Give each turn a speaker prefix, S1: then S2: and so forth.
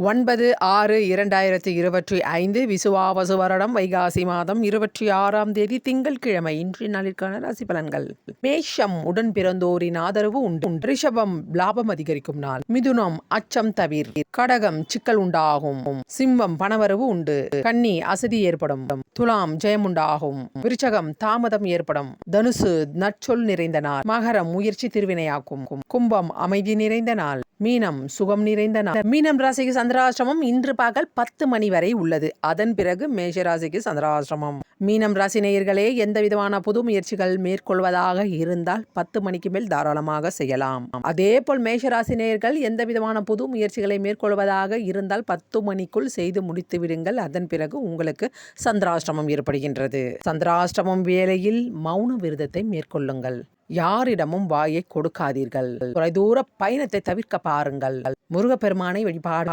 S1: 9/6/2025 விசுவாவசு வருடம் வைகாசி மாதம் 26ஆம் தேதி திங்கட்கிழமை. இன்றைய நாளிற்கான ராசி பலன்கள். மேஷம் உடன் பிறந்தோரின் ஆதரவு உண்டு. ரிஷபம் லாபம் அதிகரிக்கும் நாள். மிதுனம் அச்சம் தவிர். கடகம் சிக்கல் உண்டாகும். சிம்மம் பணவரவு உண்டு. கன்னி அசதி ஏற்படும். துலாம் ஜெயம் உண்டாகும். விருச்சகம் தாமதம் ஏற்படும். தனுசு நற்சொல் நிறைந்த நாள். மகரம் முயற்சி திருவினையாக்கும். கும்பம் அமைதி நிறைந்த நாள். மீனம் சுகம் நிறைந்த நாள். மீனம் ராசிக்கு சந்திராஷ்டிரமம் இன்று பகல் 10 மணி வரை உள்ளது. அதன் பிறகு மேஷ ராசிக்கு சந்திராஷ்டிரமம். மீனம் ராசி நேயர்களே, எந்த விதமான புது முயற்சிகள் மேற்கொள்வதாக இருந்தால் 10 மணிக்கு மேல் தாராளமாக செய்யலாம். அதே போல் மேஷ ராசி நேயர்கள் எந்த விதமான புது முயற்சிகளை மேற்கொள்வதாக இருந்தால் 10 மணிக்குள் செய்து முடித்து விடுங்கள். அதன் பிறகு உங்களுக்கு சந்திராஷ்டிரமம் ஏற்படுகின்றது. சந்திராஷ்டிரமம் வேளையில் மௌன விரதத்தை மேற்கொள்ளுங்கள். யாரிடமும் வாயை கொடுக்காதீர்கள். தொலைதூர பயணத்தை தவிர்க்க பாருங்கள். முருகப்பெருமானை வழிபாடு